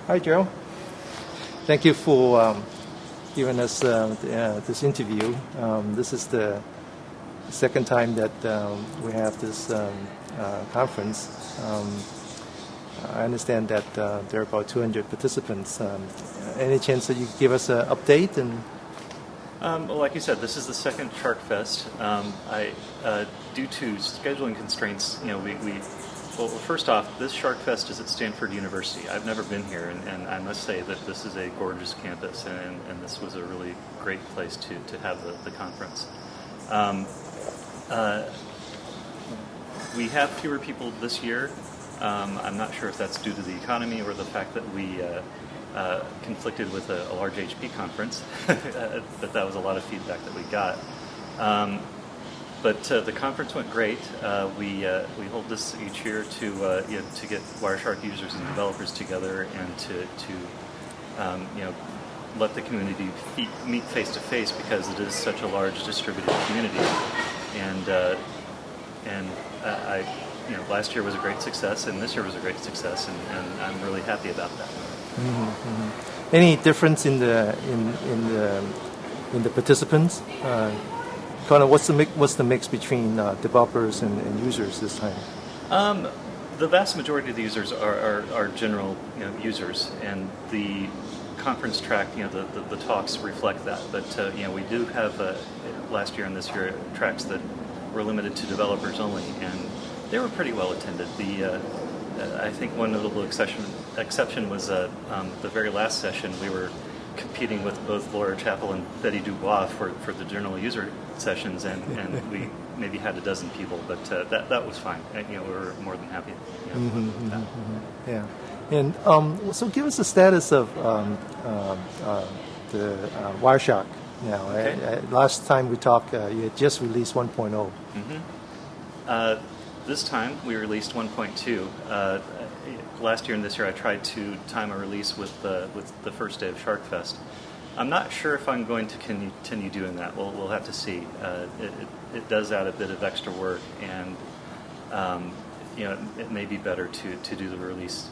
Hi, Gerald. Thank you for giving us this interview. This is the second time that we have this conference. I understand that there are about 200 participants. Any chance that you could give us an update? Well, like you said, this is the second Sharkfest. Due to scheduling constraints, well, first off, this Sharkfest is at Stanford University. I've never been here, and I must say that this is a gorgeous campus, and this was a really great place to have the conference. We have fewer people this year. I'm not sure if that's due to the economy or the fact that we conflicted with a large HP conference, but that was a lot of feedback that we got. But the conference went great. We hold this each year to get Wireshark users and developers together and to let the community meet face to face, because it is such a large distributed community. And last year was a great success, and this year was a great success, and I'm really happy about that. Mm-hmm, mm-hmm. Any difference in the participants? Kind of what's the mix between developers and users this time? The vast majority of the users are general users, and the conference track, the talks reflect that. But we do have last year and this year tracks that were limited to developers only, and they were pretty well attended. I think one notable exception was the very last session. We were competing with both Laura Chappell and Betty Dubois for the general user sessions, and we maybe had a dozen people, but that was fine. We were more than happy. With that. Mm-hmm. Yeah, and so give us the status of the Wireshark now. Okay. Last time we talked, you had just released 1.0. Mm-hmm. This time we released 1.2. Last year and this year I tried to time a release with the first day of Sharkfest. I'm not sure if I'm going to continue doing that. We'll have to see. It does add a bit of extra work, and it may be better to do the release.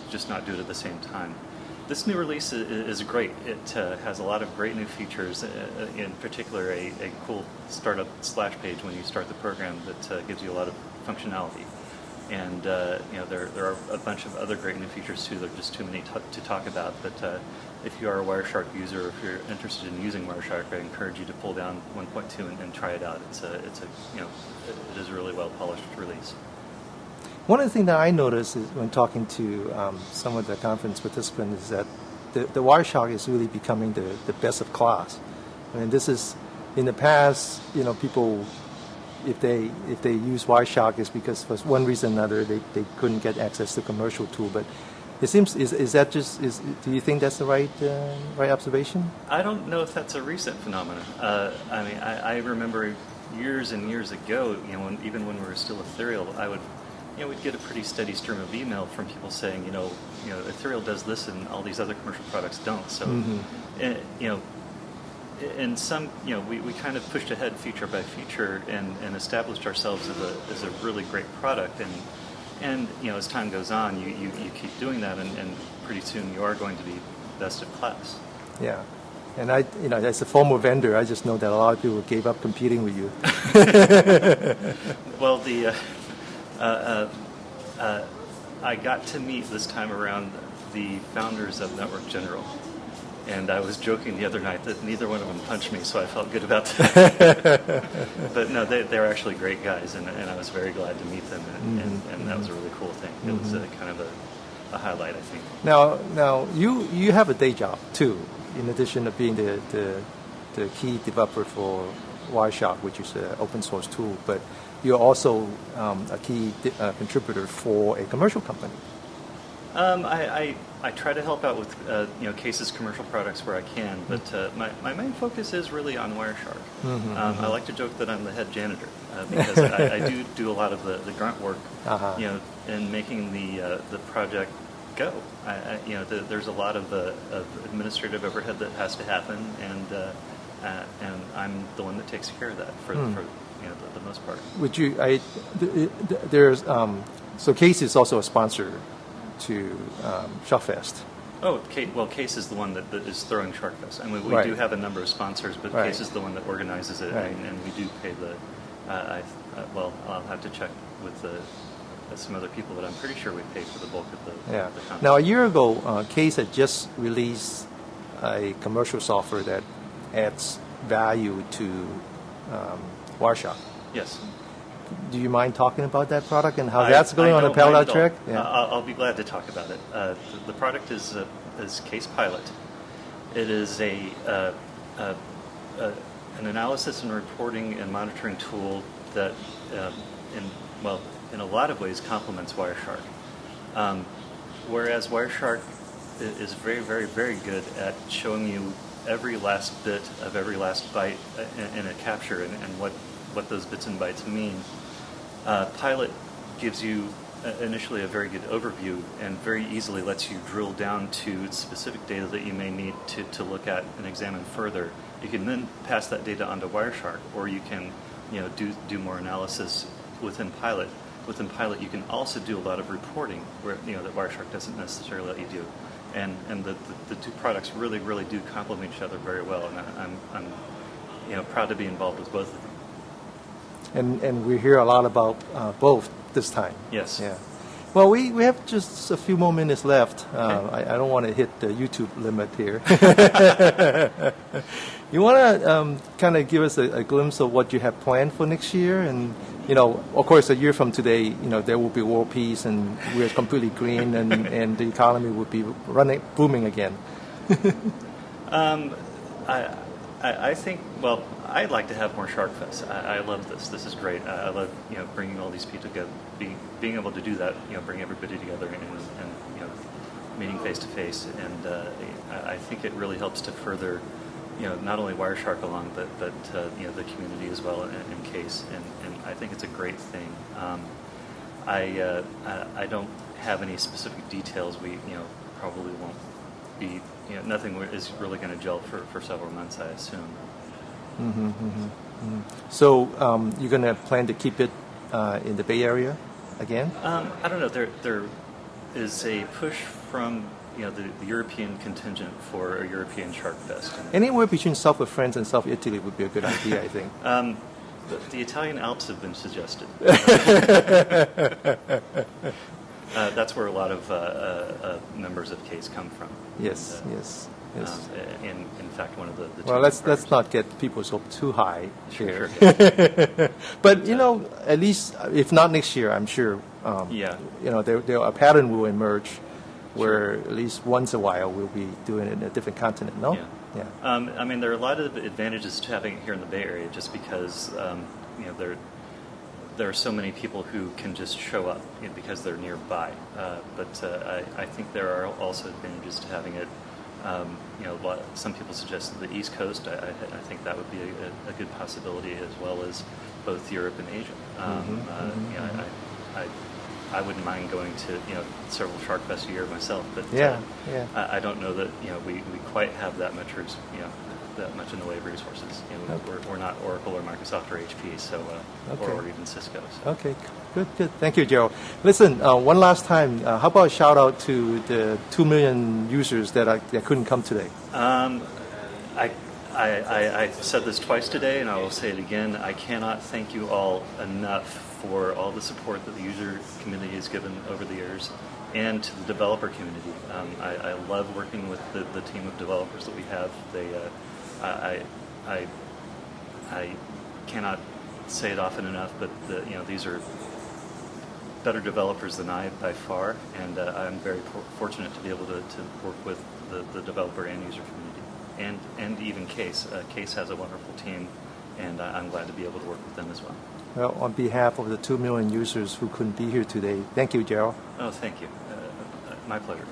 Just not do it at the same time. This new release is great. It has a lot of great new features, in particular a cool startup splash page when you start the program that gives you a lot of functionality. And there are a bunch of other great new features too. There are just too many to talk about. But if you are a Wireshark user, or if you're interested in using Wireshark, I encourage you to pull down 1.2 and try it out. It is a really well polished release. One of the things that I noticed is when talking to some of the conference participants is that the Wireshark is really becoming the best of class. I mean, this is, in the past, people, if they use Wireshark, it's because for one reason or another they couldn't get access to commercial tool. But it seems, do you think that's the right observation? I don't know if that's a recent phenomenon. I remember years and years ago, even when we were still Ethereal, we'd get a pretty steady stream of email from people saying, Ethereal does this and all these other commercial products don't. So, and some, we kind of pushed ahead feature by feature and established ourselves as a really great product. And as time goes on, you keep doing that, and pretty soon you are going to be best of class. Yeah. And I, as a former vendor, I just know that a lot of people gave up competing with you. Well, I got to meet this time around the founders of Network General, and I was joking the other night that neither one of them punched me, so I felt good about that. But no, they're actually great guys, and I was very glad to meet them, and that was a really cool thing. It was kind of a highlight, I think. Now you have a day job too, in addition to being the key developer for Wireshark, which is an open source tool, but you're also a key contributor for a commercial company. I try to help out with Case's commercial products where I can, but my main focus is really on Wireshark. I like to joke that I'm the head janitor because I do a lot of the grunt work, in making the project go. There's a lot of administrative overhead that has to happen, and I'm the one that takes care of that for the most part. Would you? So Case is also a sponsor to Sharkfest? Oh, Case is the one that is throwing Sharkfest. I mean, we Right. do have a number of sponsors, but Right. Case is the one that organizes it, Right. and we do pay the. Well, I'll have to check with some other people, but I'm pretty sure we pay for the bulk of the Yeah. conference. Now, a year ago, Case had just released a commercial software that adds value to Wireshark. Yes. Do you mind talking about that product and how I- that's going I on the don't mind parallel at all. track? I'll be glad to talk about it. The product is Case Pilot. It is an analysis and reporting and monitoring tool that, in a lot of ways, complements Wireshark. Whereas Wireshark is very, very, very good at showing you every last bit of every last byte in a capture and what those bits and bytes mean. Pilot gives you initially a very good overview and very easily lets you drill down to specific data that you may need to look at and examine further. You can then pass that data onto Wireshark, or you can do more analysis within Pilot. Within Pilot, you can also do a lot of reporting where that Wireshark doesn't necessarily let you do. And the two products really, really do complement each other very well, and I'm proud to be involved with both of them. And we hear a lot about both this time. Yes. Yeah. Well, we have just a few more minutes left. Okay. I don't want to hit the YouTube limit here. You want to kind of give us a glimpse of what you have planned for next year? And, of course, a year from today, there will be world peace and we're completely green and the economy will be booming again. I think, well, I'd like to have more Sharkfest. I love this. This is great. I love, bringing all these people together, being able to do that, bring everybody together and meeting face to face. And I think it really helps to further, not only Wireshark along, but the community as well in Case. And I think it's a great thing. I don't have any specific details. We, probably won't be, nothing is really going to gel for several months, I assume. Mm-hmm, mm-hmm, mm-hmm. So you're going to plan to keep it in the Bay Area again? I don't know. There is a push from the European contingent for a European Sharkfest. Anywhere between south of France and south of Italy would be a good idea, I think. The Italian Alps have been suggested. That's where a lot of members of Case come from. Yes, yes. Yes. In fact, one of the well, let's not get people's hope too high here. Sure. But at least if not next year, I'm sure. A pattern will emerge where at least once a while we'll be doing it in a different continent. No. Yeah. I mean, there are a lot of advantages to having it here in the Bay Area, just because there are so many people who can just show up because they're nearby. But I think there are also advantages to having it. Some people suggested the East Coast. I think that would be a good possibility, as well as both Europe and Asia. I wouldn't mind going to several Sharkfest a year myself, but I don't know that we quite have that much that much in the way of resources. We're not Oracle or Microsoft or HP, so or even Cisco. So. Okay, good. Thank you, Gerald. Listen, one last time, how about a shout out to the 2 million users that couldn't come today? I said this twice today, and I will say it again. I cannot thank you all enough for all the support that the user community has given over the years, and to the developer community. I love working with the team of developers that we have. I cannot say it often enough, but these are better developers than I by far, and I'm very fortunate to be able to work with the developer and user community, and even Case. Case has a wonderful team, and I'm glad to be able to work with them as well. Well, on behalf of the 2 million users who couldn't be here today, thank you, Gerald. Oh, thank you. My pleasure.